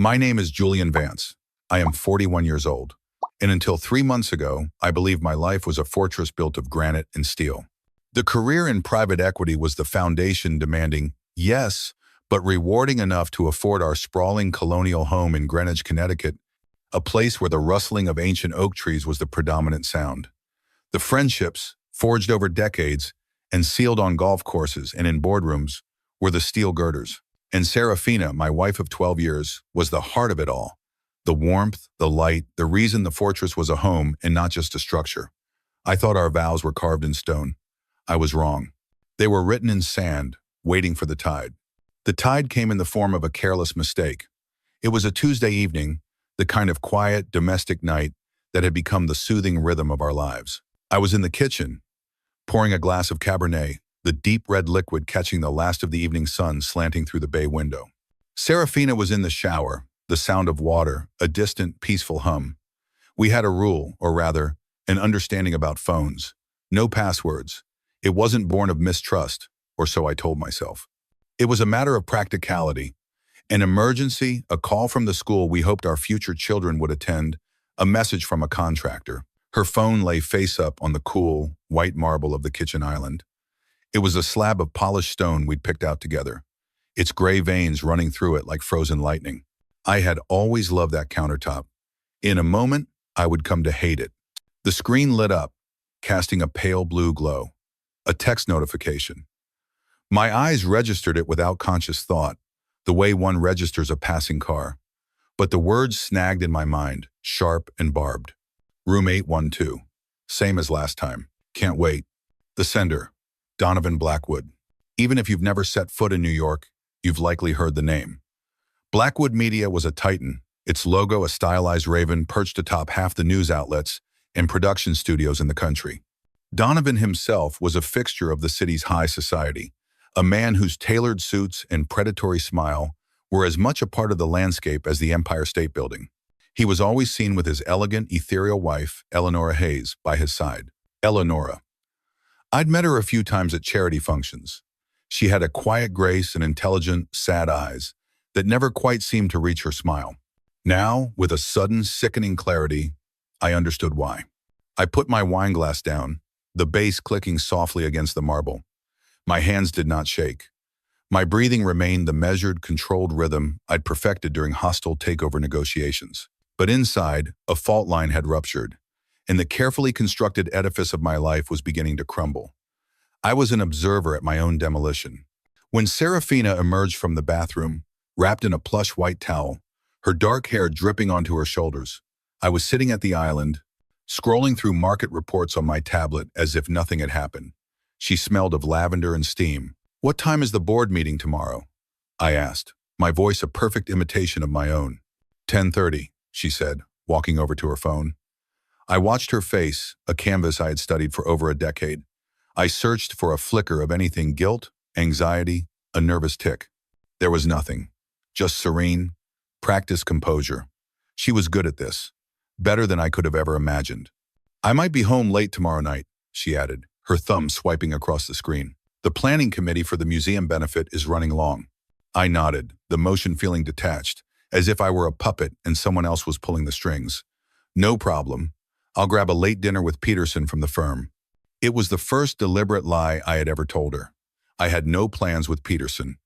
My name is Julian Vance. I am 41 years old, and until 3 months ago, I believed my life was a fortress built of granite and steel. The career in private equity was the foundation demanding, yes, but rewarding enough to afford our sprawling colonial home in Greenwich, Connecticut, a place where the rustling of ancient oak trees was the predominant sound. The friendships, forged over decades and sealed on golf courses and in boardrooms, were the steel girders. And Serafina, my wife of 12 years, was the heart of it all. The warmth, the light, the reason the fortress was a home and not just a structure. I thought our vows were carved in stone. I was wrong. They were written in sand, waiting for the tide. The tide came in the form of a careless mistake. It was a Tuesday evening, the kind of quiet, domestic night that had become the soothing rhythm of our lives. I was in the kitchen, pouring a glass of Cabernet, the deep red liquid catching the last of the evening sun slanting through the bay window. Serafina was in the shower, the sound of water, a distant, peaceful hum. We had a rule, or rather, an understanding about phones. No passwords. It wasn't born of mistrust, or so I told myself. It was a matter of practicality. An emergency, a call from the school we hoped our future children would attend, a message from a contractor. Her phone lay face up on the cool, white marble of the kitchen island. It was a slab of polished stone we'd picked out together, its gray veins running through it like frozen lightning. I had always loved that countertop. In a moment, I would come to hate it. The screen lit up, casting a pale blue glow. A text notification. My eyes registered it without conscious thought, the way one registers a passing car. But the words snagged in my mind, sharp and barbed. Room 812. Same as last time. Can't wait. The sender. Donovan Blackwood. Even if you've never set foot in New York, you've likely heard the name. Blackwood Media was a titan, its logo a stylized raven perched atop half the news outlets and production studios in the country. Donovan himself was a fixture of the city's high society, a man whose tailored suits and predatory smile were as much a part of the landscape as the Empire State Building. He was always seen with his elegant, ethereal wife, Eleanora Hayes, by his side. Eleanora. I'd met her a few times at charity functions. She had a quiet grace and intelligent, sad eyes that never quite seemed to reach her smile. Now, with a sudden, sickening clarity, I understood why. I put my wine glass down, the base clicking softly against the marble. My hands did not shake. My breathing remained the measured, controlled rhythm I'd perfected during hostile takeover negotiations. But inside, a fault line had ruptured, and the carefully constructed edifice of my life was beginning to crumble. I was an observer at my own demolition. When Serafina emerged from the bathroom, wrapped in a plush white towel, her dark hair dripping onto her shoulders, I was sitting at the island, scrolling through market reports on my tablet as if nothing had happened. She smelled of lavender and steam. "What time is the board meeting tomorrow?" I asked, my voice a perfect imitation of my own. 10:30, she said, walking over to her phone. I watched her face, a canvas I had studied for over a decade. I searched for a flicker of anything: guilt, anxiety, a nervous tick. There was nothing. Just serene, practiced composure. She was good at this. Better than I could have ever imagined. "I might be home late tomorrow night," she added, her thumb swiping across the screen. "The planning committee for the museum benefit is running long." I nodded, the motion feeling detached, as if I were a puppet and someone else was pulling the strings. "No problem. I'll grab a late dinner with Peterson from the firm." It was the first deliberate lie I had ever told her. I had no plans with Peterson.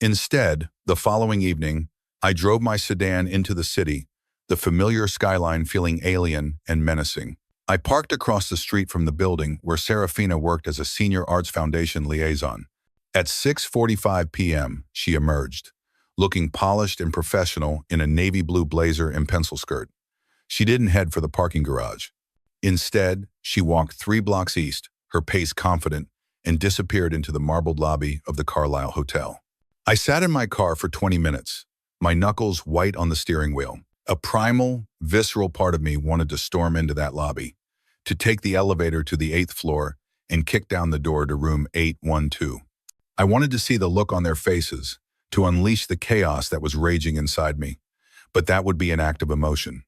Instead, the following evening, I drove my sedan into the city, the familiar skyline feeling alien and menacing. I parked across the street from the building where Serafina worked as a Senior Arts Foundation liaison. At 6:45 p.m., she emerged, looking polished and professional in a navy blue blazer and pencil skirt. She didn't head for the parking garage. Instead, she walked 3 blocks east, her pace confident, and disappeared into the marbled lobby of the Carlisle Hotel. I sat in my car for 20 minutes, my knuckles white on the steering wheel. A primal, visceral part of me wanted to storm into that lobby, to take the elevator to the 8th floor and kick down the door to room 812. I wanted to see the look on their faces, to unleash the chaos that was raging inside me. But that would be an act of emotion.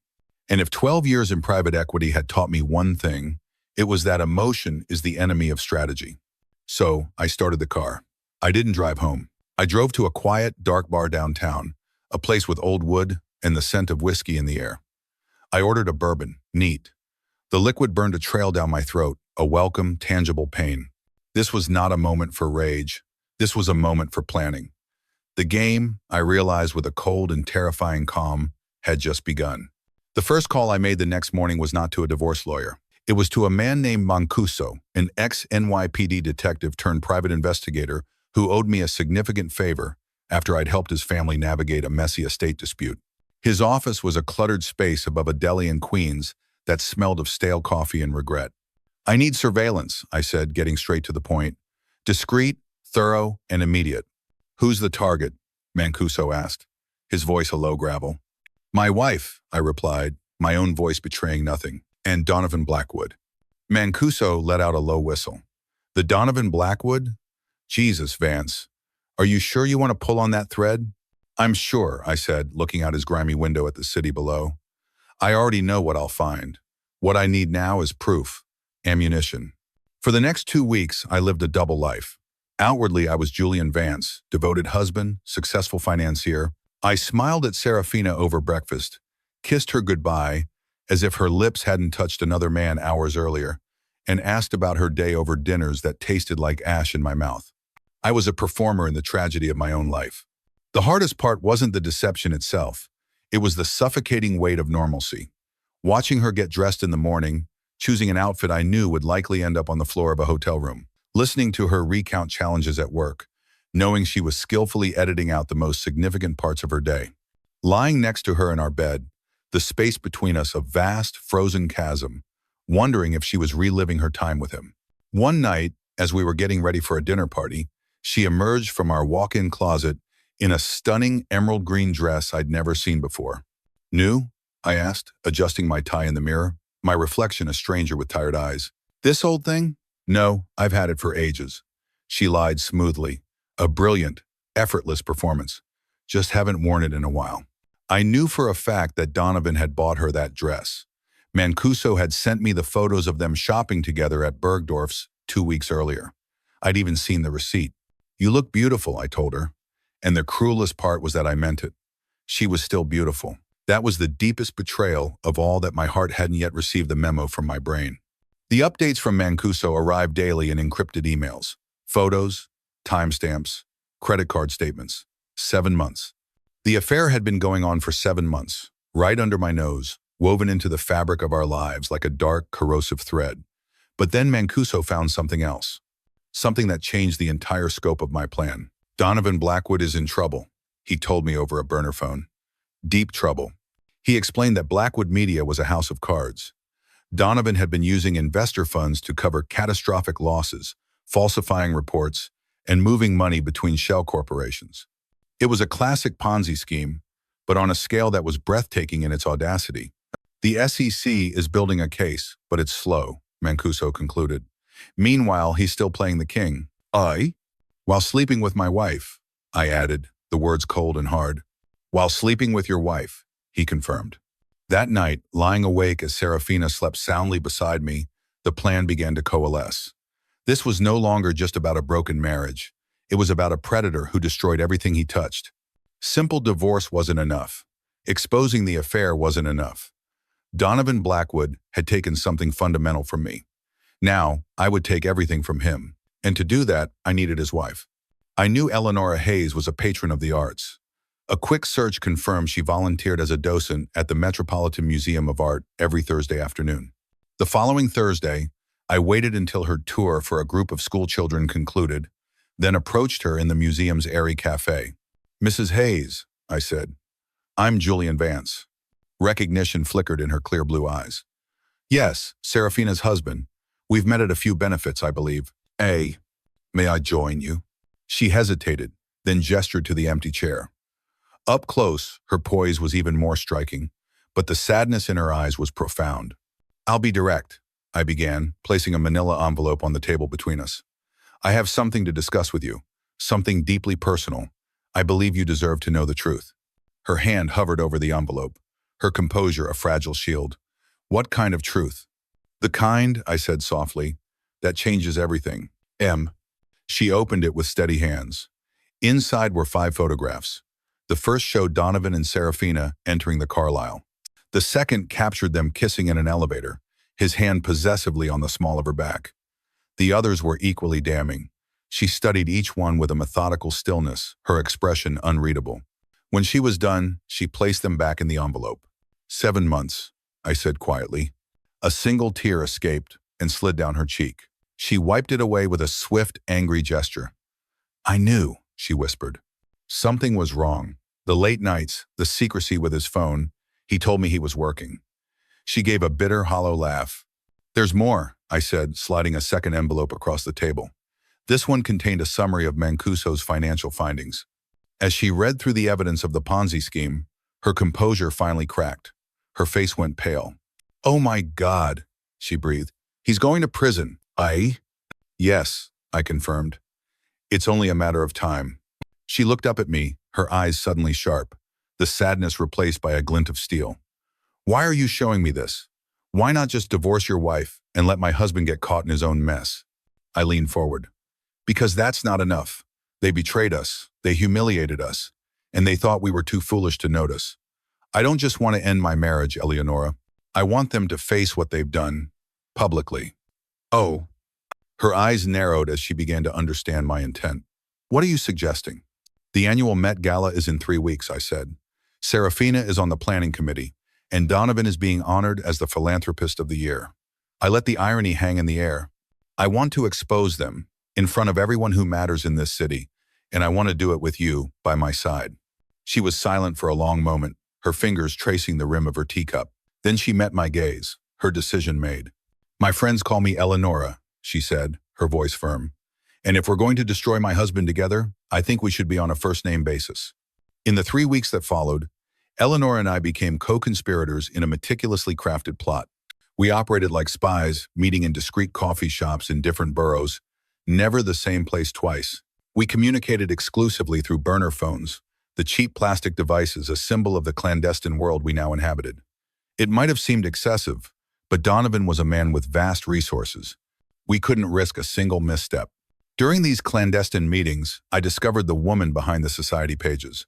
And if 12 years in private equity had taught me one thing, it was that emotion is the enemy of strategy. So I started the car. I didn't drive home. I drove to a quiet, dark bar downtown, a place with old wood, and the scent of whiskey in the air. I ordered a bourbon, neat. The liquid burned a trail down my throat, a welcome, tangible pain. This was not a moment for rage. This was a moment for planning. The game, I realized with a cold and terrifying calm, had just begun. The first call I made the next morning was not to a divorce lawyer. It was to a man named Mancuso, an ex-NYPD detective turned private investigator who owed me a significant favor after I'd helped his family navigate a messy estate dispute. His office was a cluttered space above a deli in Queens that smelled of stale coffee and regret. "I need surveillance," I said, getting straight to the point. "Discreet, thorough, and immediate." "Who's the target?" Mancuso asked, his voice a low gravel. "My wife," I replied, my own voice betraying nothing. "And Donovan Blackwood." Mancuso let out a low whistle. "The Donovan Blackwood? Jesus, Vance. Are you sure you want to pull on that thread?" "I'm sure," I said, looking out his grimy window at the city below. "I already know what I'll find. What I need now is proof, ammunition." For the next 2 weeks, I lived a double life. Outwardly, I was Julian Vance, devoted husband, successful financier. I smiled at Serafina over breakfast, kissed her goodbye, as if her lips hadn't touched another man hours earlier, and asked about her day over dinners that tasted like ash in my mouth. I was a performer in the tragedy of my own life. The hardest part wasn't the deception itself. It was the suffocating weight of normalcy. Watching her get dressed in the morning, choosing an outfit I knew would likely end up on the floor of a hotel room, listening to her recount challenges at work, knowing she was skillfully editing out the most significant parts of her day. Lying next to her in our bed, the space between us a vast, frozen chasm, wondering if she was reliving her time with him. One night, as we were getting ready for a dinner party, she emerged from our walk-in closet in a stunning emerald green dress I'd never seen before. "New?" I asked, adjusting my tie in the mirror, my reflection a stranger with tired eyes. "This old thing?" "No, I've had it for ages." She lied smoothly. A brilliant, effortless performance. Just haven't worn it in a while. I knew for a fact that Donovan had bought her that dress. Mancuso had sent me the photos of them shopping together at Bergdorf's 2 weeks earlier. I'd even seen the receipt. "You look beautiful," I told her. And the cruelest part was that I meant it. She was still beautiful. That was the deepest betrayal of all that my heart hadn't yet received the memo from my brain. The updates from Mancuso arrived daily in encrypted emails. Photos, timestamps, credit card statements. 7 months. The affair had been going on for 7 months, right under my nose, woven into the fabric of our lives like a dark, corrosive thread. But then Mancuso found something else. Something that changed the entire scope of my plan. "Donovan Blackwood is in trouble," he told me over a burner phone. Deep trouble. He explained that Blackwood Media was a house of cards. Donovan had been using investor funds to cover catastrophic losses, falsifying reports, and moving money between shell corporations. It was a classic Ponzi scheme, but on a scale that was breathtaking in its audacity. "The SEC is building a case, but it's slow," Mancuso concluded. "Meanwhile, he's still playing the king." "I?" "While sleeping with my wife," I added, the words cold and hard. "While sleeping with your wife," he confirmed. That night, lying awake as Serafina slept soundly beside me, the plan began to coalesce. This was no longer just about a broken marriage. It was about a predator who destroyed everything he touched. Simple divorce wasn't enough. Exposing the affair wasn't enough. Donovan Blackwood had taken something fundamental from me. Now, I would take everything from him. And to do that, I needed his wife. I knew Eleanora Hayes was a patron of the arts. A quick search confirmed she volunteered as a docent at the Metropolitan Museum of Art every Thursday afternoon. The following Thursday, I waited until her tour for a group of schoolchildren concluded, then approached her in the museum's airy cafe. "Mrs. Hayes," I said. "I'm Julian Vance." Recognition flickered in her clear blue eyes. "Yes, Serafina's husband. We've met at a few benefits, I believe." "May I join you?" She hesitated, then gestured to the empty chair. Up close, her poise was even more striking, but the sadness in her eyes was profound. "I'll be direct," I began, placing a manila envelope on the table between us. "I have something to discuss with you, something deeply personal. I believe you deserve to know the truth." Her hand hovered over the envelope, her composure a fragile shield. "What kind of truth?" "The kind," I said softly, "that changes everything." She opened it with steady hands. Inside were 5 photographs. The first showed Donovan and Serafina entering the Carlisle. The second captured them kissing in an elevator, his hand possessively on the small of her back. The others were equally damning. She studied each one with a methodical stillness, her expression unreadable. When she was done, she placed them back in the envelope. 7 months, I said quietly. A single tear escaped and slid down her cheek. She wiped it away with a swift, angry gesture. I knew, she whispered. Something was wrong. The late nights, the secrecy with his phone. He told me he was working. She gave a bitter, hollow laugh. There's more, I said, sliding a second envelope across the table. This one contained a summary of Mancuso's financial findings. As she read through the evidence of the Ponzi scheme, her composure finally cracked. Her face went pale. Oh my God, she breathed. He's going to prison. Yes, I confirmed. It's only a matter of time. She looked up at me, her eyes suddenly sharp, the sadness replaced by a glint of steel. Why are you showing me this? Why not just divorce your wife and let my husband get caught in his own mess? I leaned forward. Because that's not enough. They betrayed us, they humiliated us, and they thought we were too foolish to notice. I don't just want to end my marriage, Eleonora. I want them to face what they've done, publicly. Oh. Her eyes narrowed as she began to understand my intent. What are you suggesting? The annual Met Gala is in 3 weeks, I said. Serafina is on the planning committee, and Donovan is being honored as the philanthropist of the year. I let the irony hang in the air. I want to expose them, in front of everyone who matters in this city, and I want to do it with you, by my side. She was silent for a long moment, her fingers tracing the rim of her teacup. Then she met my gaze, her decision made. My friends call me Eleonora, she said, her voice firm. And if we're going to destroy my husband together, I think we should be on a first-name basis. In the 3 weeks that followed, Eleanor and I became co-conspirators in a meticulously crafted plot. We operated like spies, meeting in discreet coffee shops in different boroughs, never the same place twice. We communicated exclusively through burner phones, the cheap plastic devices a symbol of the clandestine world we now inhabited. It might have seemed excessive, but Donovan was a man with vast resources. We couldn't risk a single misstep. During these clandestine meetings, I discovered the woman behind the society pages.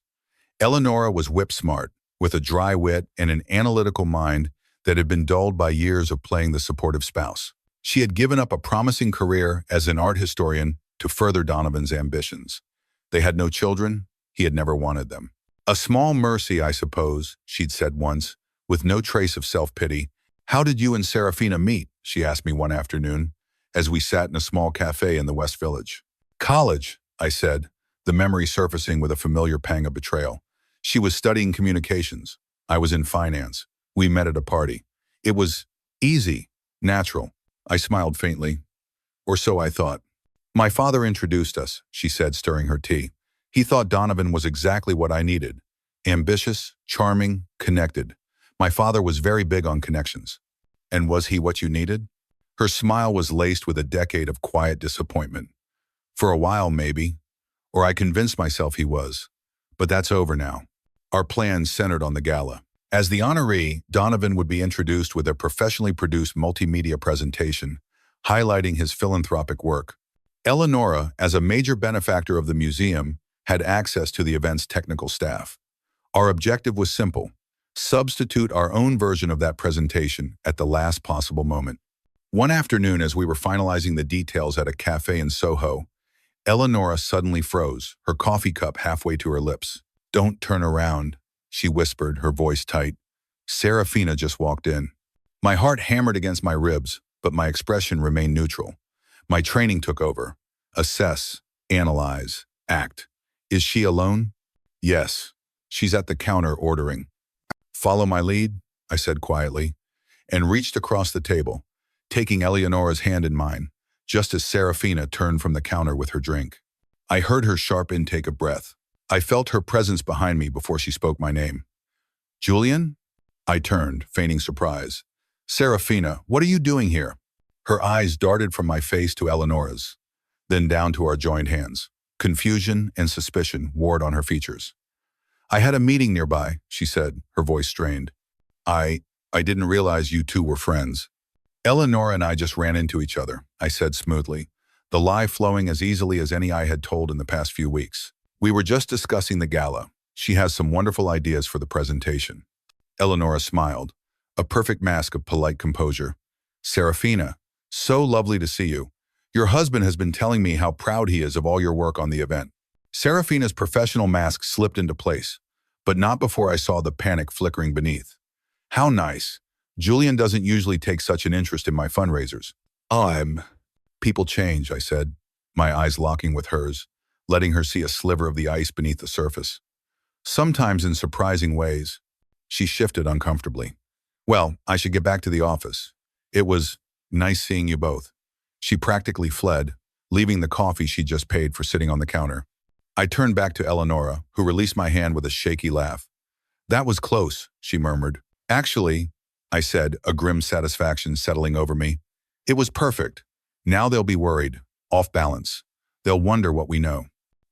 Eleonora was whip-smart, with a dry wit and an analytical mind that had been dulled by years of playing the supportive spouse. She had given up a promising career as an art historian to further Donovan's ambitions. They had no children, he had never wanted them. A small mercy, I suppose, she'd said once, with no trace of self-pity. How did you and Serafina meet? She asked me one afternoon, as we sat in a small cafe in the West Village. College, I said, the memory surfacing with a familiar pang of betrayal. She was studying communications. I was in finance. We met at a party. It was easy, natural. I smiled faintly. Or so I thought. My father introduced us, she said, stirring her tea. He thought Donovan was exactly what I needed. Ambitious, charming, connected. My father was very big on connections. And was he what you needed? Her smile was laced with a decade of quiet disappointment. For a while, maybe. Or I convinced myself he was. But that's over now. Our plans centered on the gala. As the honoree, Donovan would be introduced with a professionally produced multimedia presentation, highlighting his philanthropic work. Eleonora, as a major benefactor of the museum, had access to the event's technical staff. Our objective was simple: substitute our own version of that presentation at the last possible moment. One afternoon, as we were finalizing the details at a cafe in Soho, Eleonora suddenly froze, her coffee cup halfway to her lips. Don't turn around, she whispered, her voice tight. Serafina just walked in. My heart hammered against my ribs, but my expression remained neutral. My training took over. Assess, analyze, act. Is she alone? Yes. She's at the counter ordering. Follow my lead, I said quietly, and reached across the table, taking Eleonora's hand in mine, just as Serafina turned from the counter with her drink. I heard her sharp intake of breath. I felt her presence behind me before she spoke my name. Julian? I turned, feigning surprise. Serafina, what are you doing here? Her eyes darted from my face to Eleonora's, then down to our joined hands. Confusion and suspicion warred on her features. I had a meeting nearby, she said, her voice strained. I didn't realize you two were friends. Eleonora and I just ran into each other, I said smoothly, the lie flowing as easily as any I had told in the past few weeks. We were just discussing the gala. She has some wonderful ideas for the presentation. Eleonora smiled, a perfect mask of polite composure. Serafina, so lovely to see you. Your husband has been telling me how proud he is of all your work on the event. Serafina's professional mask slipped into place, but not before I saw the panic flickering beneath. How nice. Julian doesn't usually take such an interest in my fundraisers. People change, I said, my eyes locking with hers, letting her see a sliver of the ice beneath the surface. Sometimes in surprising ways. She shifted uncomfortably. Well, I should get back to the office. It was nice seeing you both. She practically fled, leaving the coffee she just paid for sitting on the counter. I turned back to Eleonora, who released my hand with a shaky laugh. That was close, she murmured. Actually, I said, a grim satisfaction settling over me. It was perfect. Now they'll be worried, off balance. They'll wonder what we know.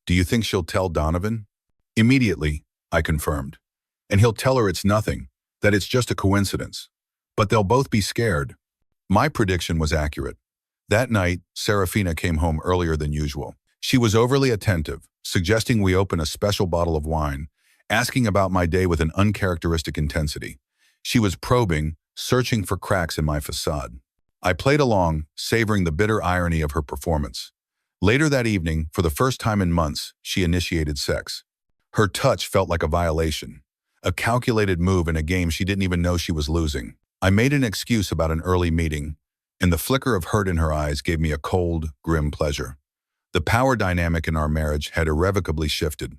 Do you think she'll tell Donovan? Immediately, I confirmed. And he'll tell her it's nothing, that it's just a coincidence. But they'll both be scared. My prediction was accurate. That night, Serafina came home earlier than usual. She was overly attentive, suggesting we open a special bottle of wine, asking about my day with an uncharacteristic intensity. She was probing, searching for cracks in my facade. I played along, savoring the bitter irony of her performance. Later that evening, for the first time in months, she initiated sex. Her touch felt like a violation, a calculated move in a game she didn't even know she was losing. I made an excuse about an early meeting, and the flicker of hurt in her eyes gave me a cold, grim pleasure. The power dynamic in our marriage had irrevocably shifted.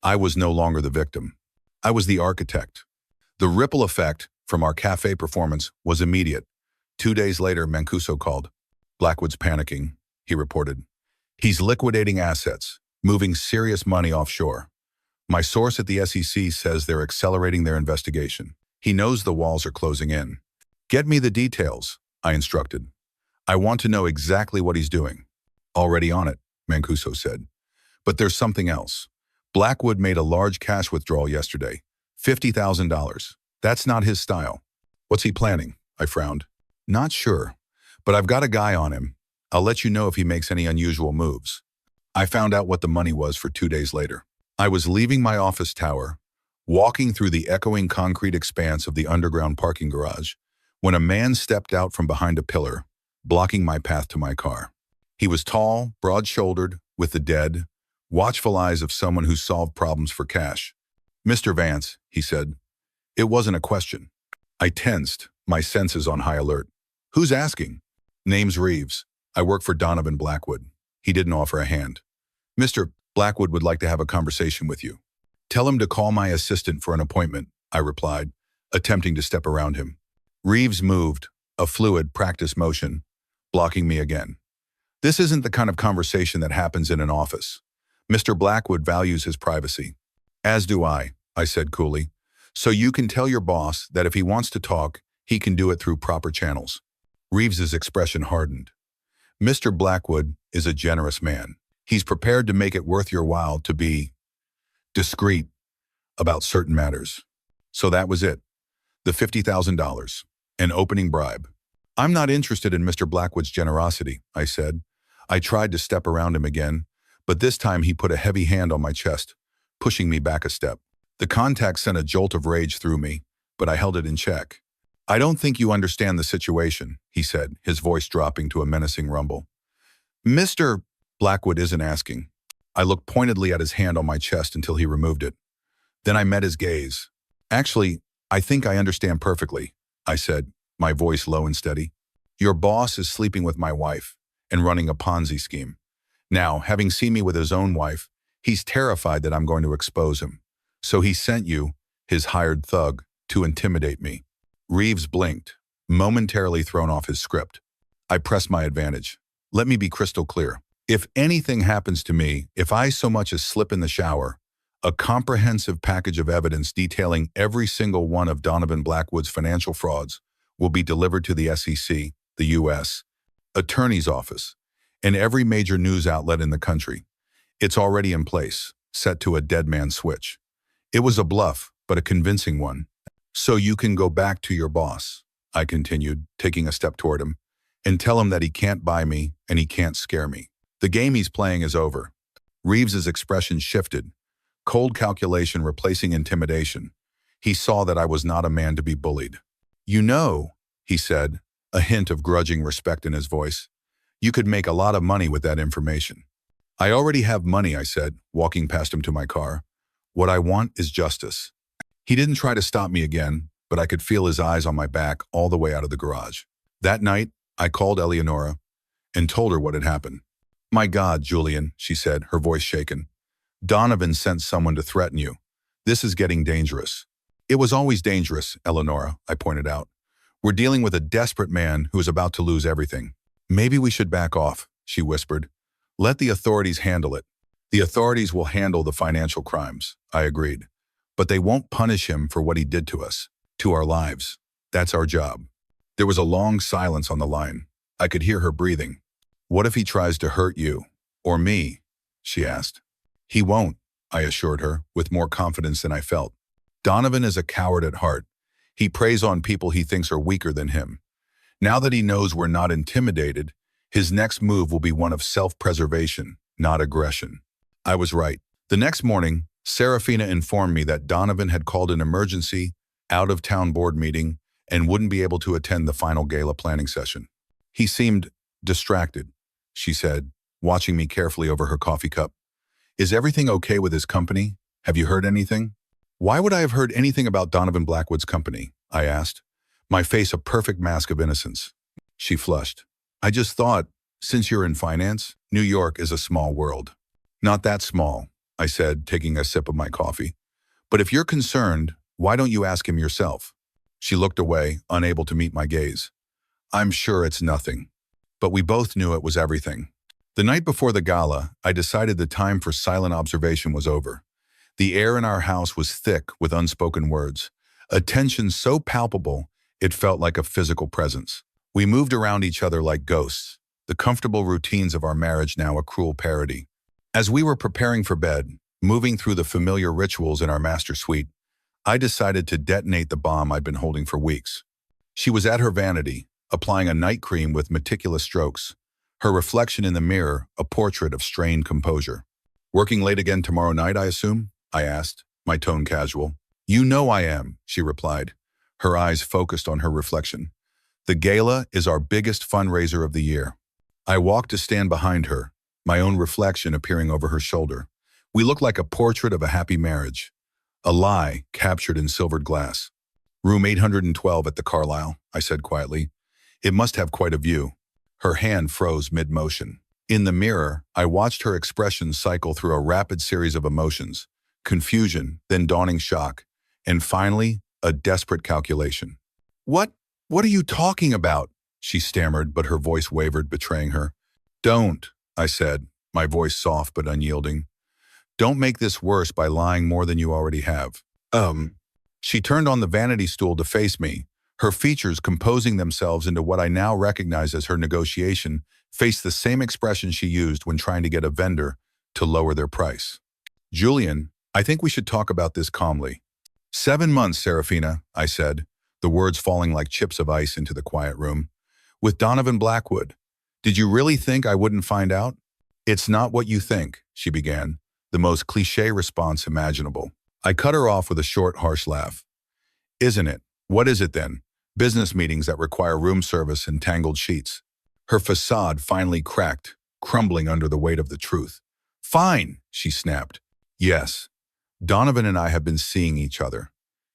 I was no longer the victim. I was the architect. The ripple effect from our cafe performance was immediate. 2 days later, Mancuso called. Blackwood's panicking, he reported. He's liquidating assets, moving serious money offshore. My source at the SEC says they're accelerating their investigation. He knows the walls are closing in. Get me the details, I instructed. I want to know exactly what he's doing. Already on it, Mancuso said. But there's something else. Blackwood made a large cash withdrawal yesterday. $50,000. That's not his style. What's he planning? I frowned. Not sure, but I've got a guy on him. I'll let you know if he makes any unusual moves. I found out what the money was for 2 days later. I was leaving my office tower, walking through the echoing concrete expanse of the underground parking garage, when a man stepped out from behind a pillar, blocking my path to my car. He was tall, broad-shouldered, with the dead, watchful eyes of someone who solved problems for cash. Mr. Vance, he said. It wasn't a question. I tensed, my senses on high alert. Who's asking? Name's Reeves. I work for Donovan Blackwood. He didn't offer a hand. Mr. Blackwood would like to have a conversation with you. Tell him to call my assistant for an appointment, I replied, attempting to step around him. Reeves moved, a fluid, practice motion, blocking me again. This isn't the kind of conversation that happens in an office. Mr. Blackwood values his privacy. As do I said coolly. So you can tell your boss that if he wants to talk, he can do it through proper channels. Reeves's expression hardened. Mr. Blackwood is a generous man. He's prepared to make it worth your while to be discreet about certain matters. So that was it. The $50,000. An opening bribe. I'm not interested in Mr. Blackwood's generosity, I said. I tried to step around him again, but this time he put a heavy hand on my chest, pushing me back a step. The contact sent a jolt of rage through me, but I held it in check. I don't think you understand the situation, he said, his voice dropping to a menacing rumble. Mr. Blackwood isn't asking. I looked pointedly at his hand on my chest until he removed it. Then I met his gaze. Actually, I think I understand perfectly, I said, my voice low and steady. Your boss is sleeping with my wife and running a Ponzi scheme. Now, having seen me with his own wife, he's terrified that I'm going to expose him. So he sent you, his hired thug, to intimidate me. Reeves blinked, momentarily thrown off his script. I pressed my advantage. Let me be crystal clear. If anything happens to me, if I so much as slip in the shower, a comprehensive package of evidence detailing every single one of Donovan Blackwood's financial frauds will be delivered to the SEC, the U.S. Attorney's Office, and every major news outlet in the country. It's already in place, set to a dead man switch. It was a bluff, but a convincing one. So you can go back to your boss, I continued, taking a step toward him, and tell him that he can't buy me and he can't scare me. The game he's playing is over. Reeves's expression shifted, Cold calculation replacing intimidation. He saw that I was not a man to be bullied. You know, he said, a hint of grudging respect in his voice, you could make a lot of money with that information. I already have money, I said, walking past him to my car. What I want is justice. He didn't try to stop me again, but I could feel his eyes on my back all the way out of the garage. That night, I called Eleonora and told her what had happened. My God, Julian, she said, her voice shaken. Donovan sent someone to threaten you. This is getting dangerous. It was always dangerous, Eleonora, I pointed out. We're dealing with a desperate man who is about to lose everything. Maybe we should back off, she whispered. Let the authorities handle it. The authorities will handle the financial crimes, I agreed. But they won't punish him for what he did to us, to our lives. That's our job. There was a long silence on the line. I could hear her breathing. What if he tries to hurt you? Or me? She asked. He won't, I assured her, with more confidence than I felt. Donovan is a coward at heart. He preys on people he thinks are weaker than him. Now that he knows we're not intimidated, his next move will be one of self-preservation, not aggression. I was right. The next morning, Serafina informed me that Donovan had called an emergency, out-of-town board meeting, and wouldn't be able to attend the final gala planning session. He seemed distracted, she said, watching me carefully over her coffee cup. Is everything okay with his company? Have you heard anything? Why would I have heard anything about Donovan Blackwood's company? I asked, my face a perfect mask of innocence. She flushed. I just thought, since you're in finance, New York is a small world. Not that small, I said, taking a sip of my coffee. But if you're concerned, why don't you ask him yourself? She looked away, unable to meet my gaze. I'm sure it's nothing. But we both knew it was everything. The night before the gala, I decided the time for silent observation was over. The air in our house was thick with unspoken words, a tension so palpable it felt like a physical presence. We moved around each other like ghosts, the comfortable routines of our marriage now a cruel parody. As we were preparing for bed, moving through the familiar rituals in our master suite, I decided to detonate the bomb I'd been holding for weeks. She was at her vanity, applying a night cream with meticulous strokes, her reflection in the mirror a portrait of strained composure. Working late again tomorrow night, I assume? I asked, my tone casual. You know I am, she replied, her eyes focused on her reflection. The gala is our biggest fundraiser of the year. I walked to stand behind her, my own reflection appearing over her shoulder. We looked like a portrait of a happy marriage, a lie captured in silvered glass. Room 812 at the Carlyle, I said quietly. It must have quite a view. Her hand froze mid-motion. In the mirror, I watched her expression cycle through a rapid series of emotions, confusion, then dawning shock, and finally, a desperate calculation. What are you talking about? She stammered, but her voice wavered, betraying her. Don't, I said, my voice soft but unyielding. Don't make this worse by lying more than you already have. She turned on the vanity stool to face me, her features composing themselves into what I now recognize as her negotiation, faced the same expression she used when trying to get a vendor to lower their price. Julian, I think we should talk about this calmly. 7 months, Serafina, I said, the words falling like chips of ice into the quiet room. With Donovan Blackwood. Did you really think I wouldn't find out? It's not what you think, she began, the most cliché response imaginable. I cut her off with a short, harsh laugh. Isn't it? What is it then? Business meetings that require room service and tangled sheets. Her facade finally cracked, crumbling under the weight of the truth. Fine, she snapped. Yes. Donovan and I have been seeing each other.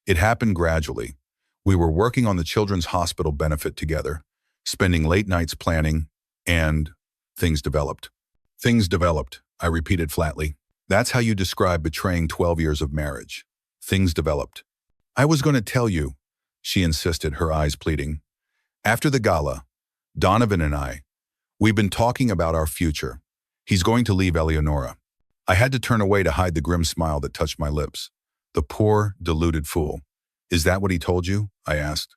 It happened gradually. We were working on the children's hospital benefit together, spending late nights planning, and things developed. Things developed, I repeated flatly. That's how you describe betraying 12 years of marriage. Things developed. I was going to tell you, she insisted, her eyes pleading. After the gala, Donovan and we've been talking about our future. He's going to leave Eleonora. I had to turn away to hide the grim smile that touched my lips. The poor, deluded fool. Is that what he told you? I asked.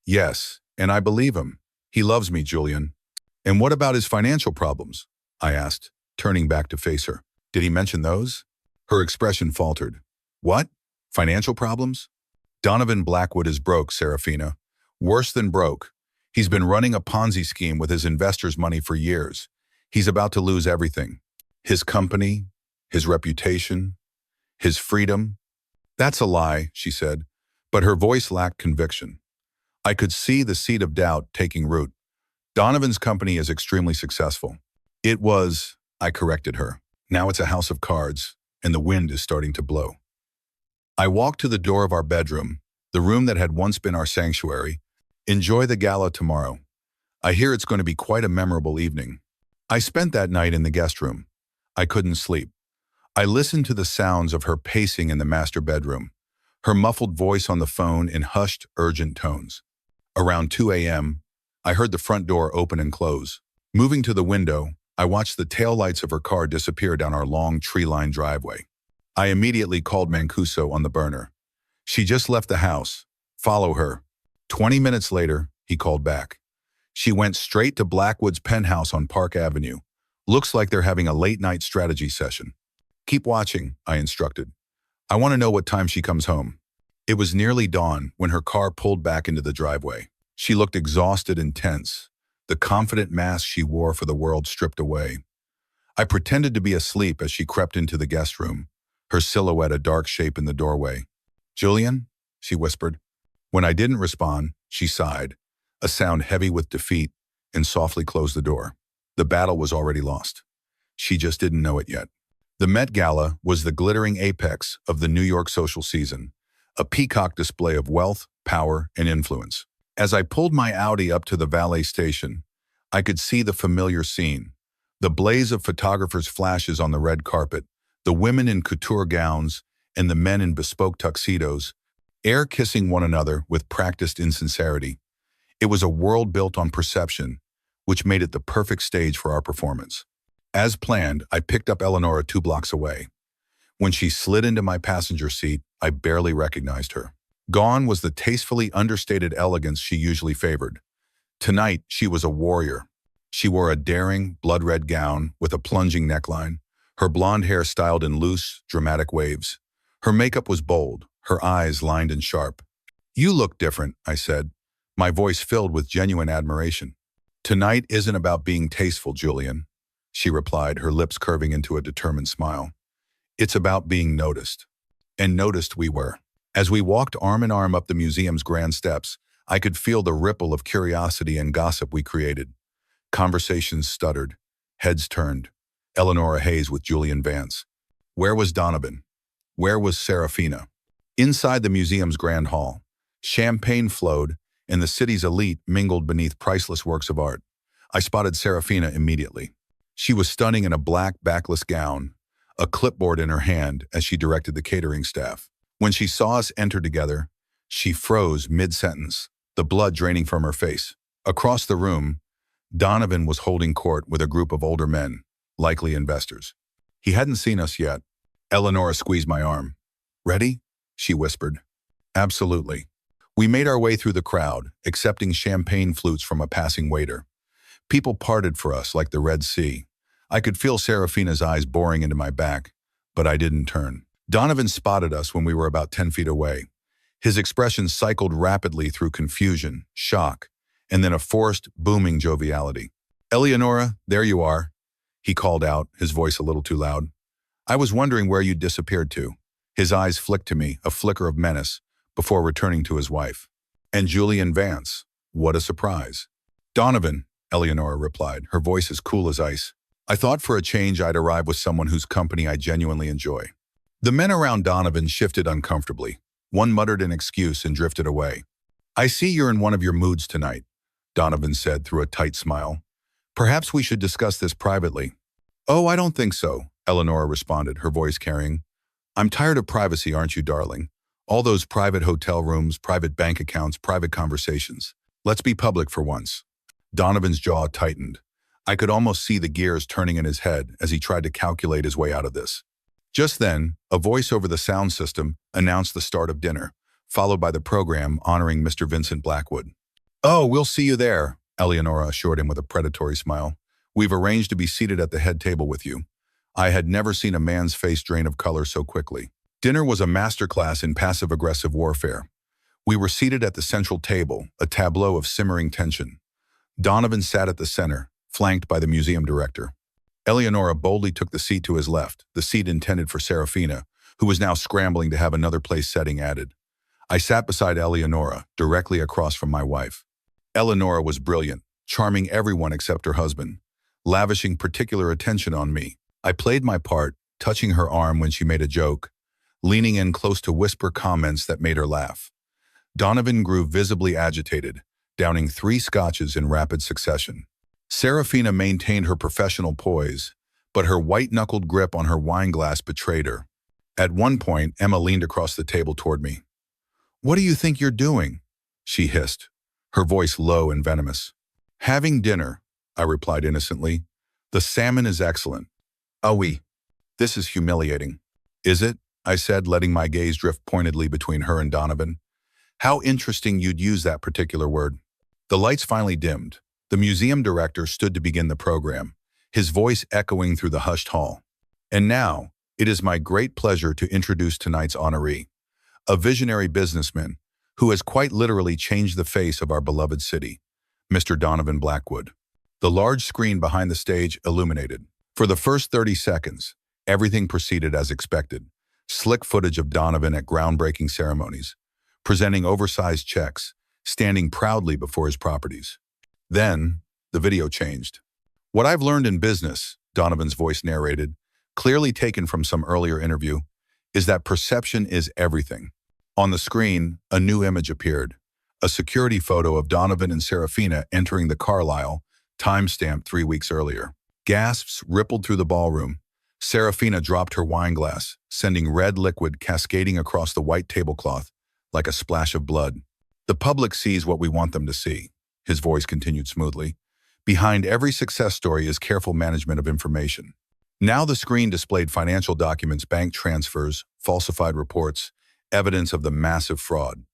Yes, and I believe him. He loves me, Julian. And what about his financial problems? I asked, turning back to face her. Did he mention those? Her expression faltered. What? Financial problems? Donovan Blackwood is broke, Serafina. Worse than broke. He's been running a Ponzi scheme with his investors' money for years. He's about to lose everything. His company, his reputation, His freedom? That's a lie, she said, but her voice lacked conviction. I could see the seed of doubt taking root. Donovan's company is extremely successful. It was, I corrected her. Now it's a house of cards, and the wind is starting to blow. I walked to the door of our bedroom, the room that had once been our sanctuary. Enjoy the gala tomorrow. I hear it's going to be quite a memorable evening. I spent that night in the guest room. I couldn't sleep. I listened to the sounds of her pacing in the master bedroom, her muffled voice on the phone in hushed, urgent tones. Around 2 a.m., I heard the front door open and close. Moving to the window, I watched the taillights of her car disappear down our long tree-lined driveway. I immediately called Mancuso on the burner. She just left the house. Follow her. 20 minutes later, he called back. She went straight to Blackwood's penthouse on Park Avenue. Looks like they're having a late-night strategy session. Keep watching, I instructed. I want to know what time she comes home. It was nearly dawn when her car pulled back into the driveway. She looked exhausted and tense, the confident mask she wore for the world stripped away. I pretended to be asleep as she crept into the guest room, her silhouette a dark shape in the doorway. "Julian?" she whispered. When I didn't respond, she sighed, a sound heavy with defeat, and softly closed the door. The battle was already lost. She just didn't know it yet. The Met Gala was the glittering apex of the New York social season, a peacock display of wealth, power, and influence. As I pulled my Audi up to the valet station, I could see the familiar scene. The blaze of photographers' flashes on the red carpet, the women in couture gowns, and the men in bespoke tuxedos, air kissing one another with practiced insincerity. It was a world built on perception, which made it the perfect stage for our performance. As planned, I picked up Eleonora 2 blocks away. When she slid into my passenger seat, I barely recognized her. Gone was the tastefully understated elegance she usually favored. Tonight, she was a warrior. She wore a daring, blood-red gown with a plunging neckline, her blonde hair styled in loose, dramatic waves. Her makeup was bold, her eyes lined and sharp. "You look different," I said, my voice filled with genuine admiration. "Tonight isn't about being tasteful, Julian," she replied, her lips curving into a determined smile. "It's about being noticed." And noticed we were. As we walked arm in arm up the museum's grand steps, I could feel the ripple of curiosity and gossip we created. Conversations stuttered, heads turned. Eleonora Hayes with Julian Vance. Where was Donovan? Where was Serafina? Inside the museum's grand hall, champagne flowed, and the city's elite mingled beneath priceless works of art. I spotted Serafina immediately. She was stunning in a black backless gown, a clipboard in her hand as she directed the catering staff. When she saw us enter together, she froze mid-sentence, the blood draining from her face. Across the room, Donovan was holding court with a group of older men, likely investors. He hadn't seen us yet. Eleonora squeezed my arm. "Ready?" she whispered. "Absolutely." We made our way through the crowd, accepting champagne flutes from a passing waiter. People parted for us like the Red Sea. I could feel Serafina's eyes boring into my back, but I didn't turn. Donovan spotted us when we were about 10 feet away. His expression cycled rapidly through confusion, shock, and then a forced, booming joviality. "Eleonora, there you are," he called out, his voice a little too loud. "I was wondering where you'd disappeared to." His eyes flicked to me, a flicker of menace, before returning to his wife. "And Julian Vance. What a surprise." "Donovan," Eleonora replied, her voice as cool as ice. "I thought for a change I'd arrive with someone whose company I genuinely enjoy." The men around Donovan shifted uncomfortably. One muttered an excuse and drifted away. "I see you're in one of your moods tonight," Donovan said through a tight smile. "Perhaps we should discuss this privately." "Oh, I don't think so," Eleonora responded, her voice carrying. "I'm tired of privacy, aren't you, darling? All those private hotel rooms, private bank accounts, private conversations. Let's be public for once." Donovan's jaw tightened. I could almost see the gears turning in his head as he tried to calculate his way out of this. Just then, a voice over the sound system announced the start of dinner, followed by the program honoring Mr. Vincent Blackwood. "Oh, we'll see you there," Eleonora assured him with a predatory smile. "We've arranged to be seated at the head table with you." I had never seen a man's face drain of color so quickly. Dinner was a masterclass in passive-aggressive warfare. We were seated at the central table, a tableau of simmering tension. Donovan sat at the center, flanked by the museum director. Eleonora boldly took the seat to his left, the seat intended for Serafina, who was now scrambling to have another place setting added. I sat beside Eleonora, directly across from my wife. Eleonora was brilliant, charming everyone except her husband, lavishing particular attention on me. I played my part, touching her arm when she made a joke, leaning in close to whisper comments that made her laugh. Donovan grew visibly agitated, downing 3 scotches in rapid succession. Serafina maintained her professional poise, but her white-knuckled grip on her wine glass betrayed her. At one point, Emma leaned across the table toward me. "What do you think you're doing?" she hissed, her voice low and venomous. "Having dinner," I replied innocently. "The salmon is excellent." "Ah oui. This is humiliating." "Is it?" I said, letting my gaze drift pointedly between her and Donovan. "How interesting you'd use that particular word." The lights finally dimmed. The museum director stood to begin the program, his voice echoing through the hushed hall. "And now, it is my great pleasure to introduce tonight's honoree, a visionary businessman who has quite literally changed the face of our beloved city, Mr. Donovan Blackwood." The large screen behind the stage illuminated. For the first 30 seconds, everything proceeded as expected. Slick footage of Donovan at groundbreaking ceremonies, presenting oversized checks, standing proudly before his properties. Then, the video changed. "What I've learned in business," Donovan's voice narrated, clearly taken from some earlier interview, "is that perception is everything." On the screen, a new image appeared, a security photo of Donovan and Serafina entering the Carlisle, time-stamped 3 weeks earlier. Gasps rippled through the ballroom. Serafina dropped her wine glass, sending red liquid cascading across the white tablecloth like a splash of blood. "The public sees what we want them to see," his voice continued smoothly. "Behind every success story is careful management of information." Now the screen displayed financial documents, bank transfers, falsified reports, evidence of the massive fraud.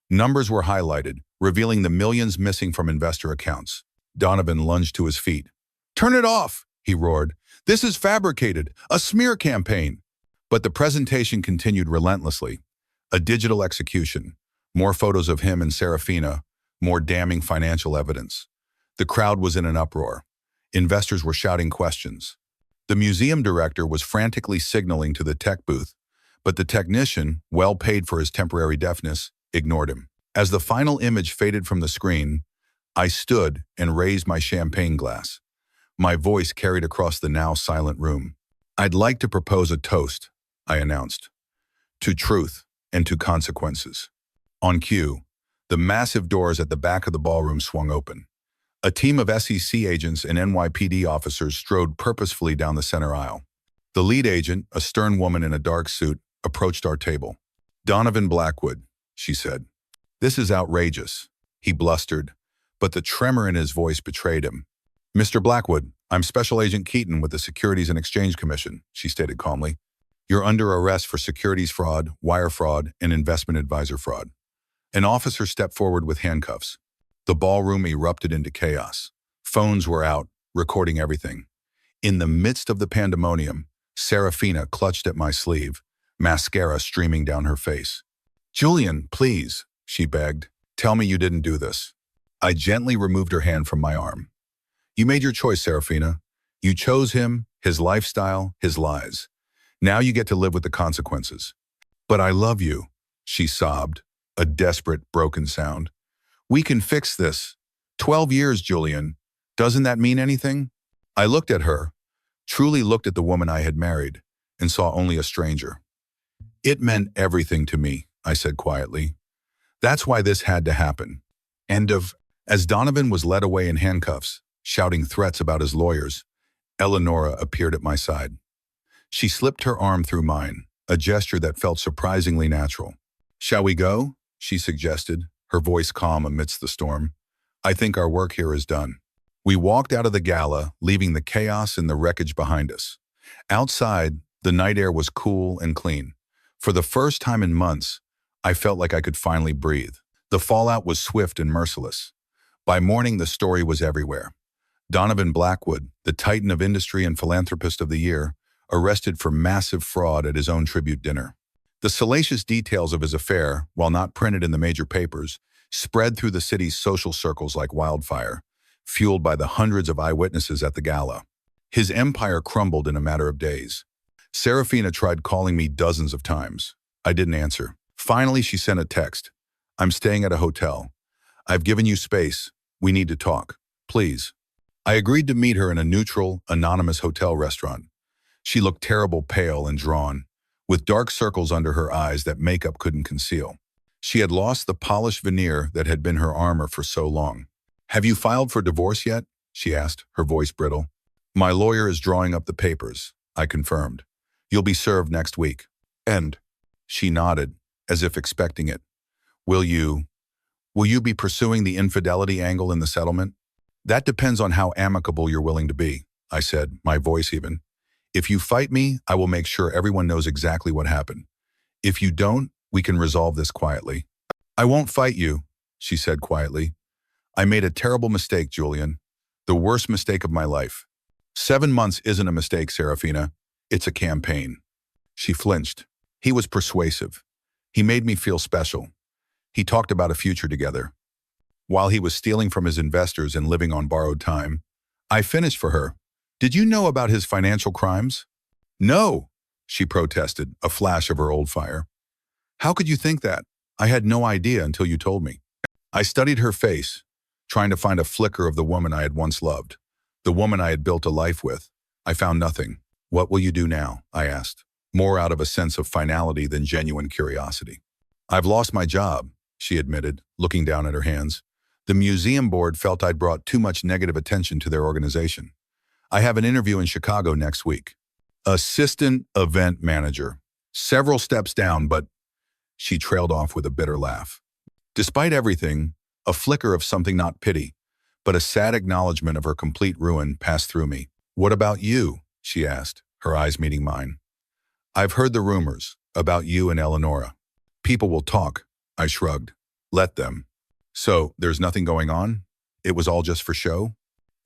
Numbers were highlighted, revealing the millions missing from investor accounts. Donovan lunged to his feet. "Turn it off!" he roared. "This is fabricated, a smear campaign." But the presentation continued relentlessly. A digital execution, more photos of him and Serafina, more damning financial evidence. The crowd was in an uproar. Investors were shouting questions. The museum director was frantically signaling to the tech booth, but the technician, well paid for his temporary deafness, ignored him. As the final image faded from the screen, I stood and raised my champagne glass. My voice carried across the now silent room. "I'd like to propose a toast," I announced, "to truth and to consequences." On cue, the massive doors at the back of the ballroom swung open. A team of SEC agents and NYPD officers strode purposefully down the center aisle. The lead agent, a stern woman in a dark suit, approached our table. "Donovan Blackwood," she said. "This is outrageous," he blustered, but the tremor in his voice betrayed him. "Mr. Blackwood, I'm Special Agent Keaton with the Securities and Exchange Commission," she stated calmly. "You're under arrest for securities fraud, wire fraud, and investment advisor fraud." An officer stepped forward with handcuffs. The ballroom erupted into chaos. Phones were out, recording everything. In the midst of the pandemonium, Serafina clutched at my sleeve, mascara streaming down her face. "Julian, please," she begged. "Tell me you didn't do this." I gently removed her hand from my arm. "You made your choice, Serafina. You chose him, his lifestyle, his lies. Now you get to live with the consequences." "But I love you," she sobbed, a desperate, broken sound. "We can fix this. 12 years, Julian. Doesn't that mean anything?" I looked at her, truly looked at the woman I had married, and saw only a stranger. "It meant everything to me," I said quietly. "That's why this had to happen." End of. As Donovan was led away in handcuffs, shouting threats about his lawyers, Eleonora appeared at my side. She slipped her arm through mine, a gesture that felt surprisingly natural. "Shall we go?" she suggested, her voice calm amidst the storm. "I think our work here is done." We walked out of the gala, leaving the chaos and the wreckage behind us. Outside, the night air was cool and clean. For the first time in months, I felt like I could finally breathe. The fallout was swift and merciless. By morning, the story was everywhere. Donovan Blackwood, the titan of industry and philanthropist of the year, arrested for massive fraud at his own tribute dinner. The salacious details of his affair, while not printed in the major papers, spread through the city's social circles like wildfire, fueled by the hundreds of eyewitnesses at the gala. His empire crumbled in a matter of days. Serafina tried calling me dozens of times. I didn't answer. Finally, she sent a text. I'm staying at a hotel. I've given you space. We need to talk. Please. I agreed to meet her in a neutral, anonymous hotel restaurant. She looked terrible, pale and drawn, with dark circles under her eyes that makeup couldn't conceal. She had lost the polished veneer that had been her armor for so long. Have you filed for divorce yet? She asked, her voice brittle. My lawyer is drawing up the papers, I confirmed. You'll be served next week. And she nodded, as if expecting it. Will you be pursuing the infidelity angle in the settlement? That depends on how amicable you're willing to be, I said, my voice even. If you fight me, I will make sure everyone knows exactly what happened. If you don't, we can resolve this quietly. I won't fight you, she said quietly. I made a terrible mistake, Julian. The worst mistake of my life. 7 months isn't a mistake, Serafina. It's a campaign. She flinched. He was persuasive. He made me feel special. He talked about a future together. While he was stealing from his investors and living on borrowed time, I finished for her. Did you know about his financial crimes? No, she protested, a flash of her old fire. How could you think that? I had no idea until you told me. I studied her face, trying to find a flicker of the woman I had once loved, the woman I had built a life with. I found nothing. What will you do now? I asked, more out of a sense of finality than genuine curiosity. I've lost my job, she admitted, looking down at her hands. The museum board felt I'd brought too much negative attention to their organization. I have an interview in Chicago next week. Assistant event manager. Several steps down, but she trailed off with a bitter laugh. Despite everything, a flicker of something not pity, but a sad acknowledgement of her complete ruin passed through me. What about you? She asked, her eyes meeting mine. I've heard the rumors about you and Eleonora. People will talk, I shrugged. Let them. So, there's nothing going on? It was all just for show?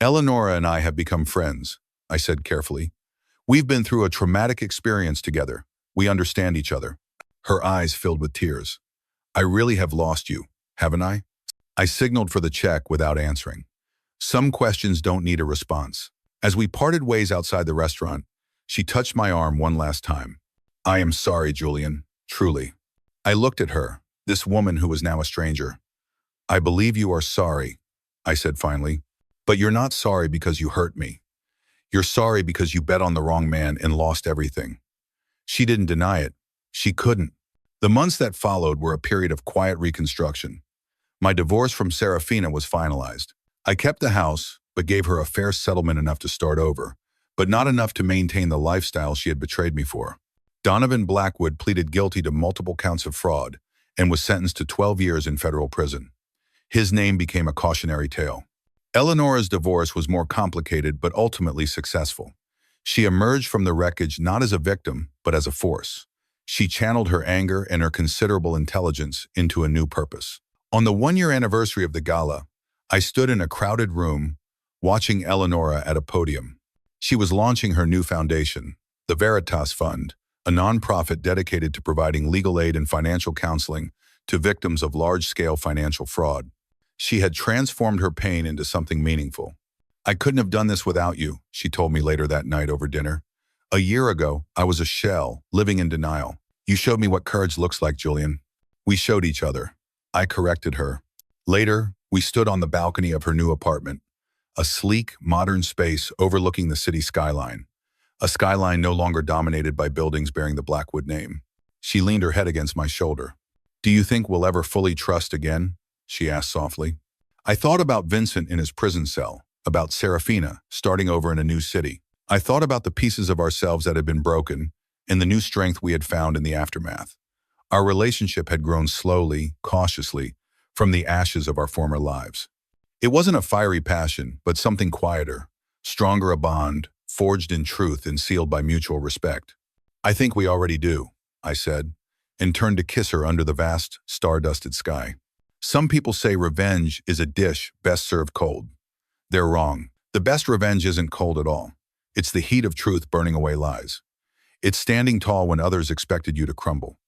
Eleonora and I have become friends, I said carefully. We've been through a traumatic experience together. We understand each other. Her eyes filled with tears. I really have lost you, haven't I? I signaled for the check without answering. Some questions don't need a response. As we parted ways outside the restaurant, she touched my arm one last time. I am sorry, Julian, truly. I looked at her, this woman who was now a stranger. I believe you are sorry, I said finally, but you're not sorry because you hurt me. You're sorry because you bet on the wrong man and lost everything. She didn't deny it. She couldn't. The months that followed were a period of quiet reconstruction. My divorce from Serafina was finalized. I kept the house, but gave her a fair settlement enough to start over, but not enough to maintain the lifestyle she had betrayed me for. Donovan Blackwood pleaded guilty to multiple counts of fraud and was sentenced to 12 years in federal prison. His name became a cautionary tale. Eleonora's divorce was more complicated but ultimately successful. She emerged from the wreckage not as a victim, but as a force. She channeled her anger and her considerable intelligence into a new purpose. On the one-year anniversary of the gala, I stood in a crowded room, watching Eleonora at a podium. She was launching her new foundation, the Veritas Fund, a nonprofit dedicated to providing legal aid and financial counseling to victims of large-scale financial fraud. She had transformed her pain into something meaningful. I couldn't have done this without you, she told me later that night over dinner. A year ago, I was a shell, living in denial. You showed me what courage looks like, Julian. We showed each other. I corrected her. Later, we stood on the balcony of her new apartment, a sleek, modern space overlooking the city skyline, a skyline no longer dominated by buildings bearing the Blackwood name. She leaned her head against my shoulder. Do you think we'll ever fully trust again? She asked softly. I thought about Vincent in his prison cell, about Serafina starting over in a new city. I thought about the pieces of ourselves that had been broken and the new strength we had found in the aftermath. Our relationship had grown slowly, cautiously, from the ashes of our former lives. It wasn't a fiery passion, but something quieter, stronger, a bond, forged in truth and sealed by mutual respect. I think we already do, I said, and turned to kiss her under the vast, star-dusted sky. Some people say revenge is a dish best served cold. They're wrong. The best revenge isn't cold at all. It's the heat of truth burning away lies. It's standing tall when others expected you to crumble.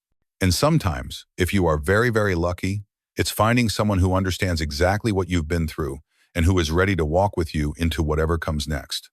And sometimes, if you are very, very lucky, it's finding someone who understands exactly what you've been through and who is ready to walk with you into whatever comes next.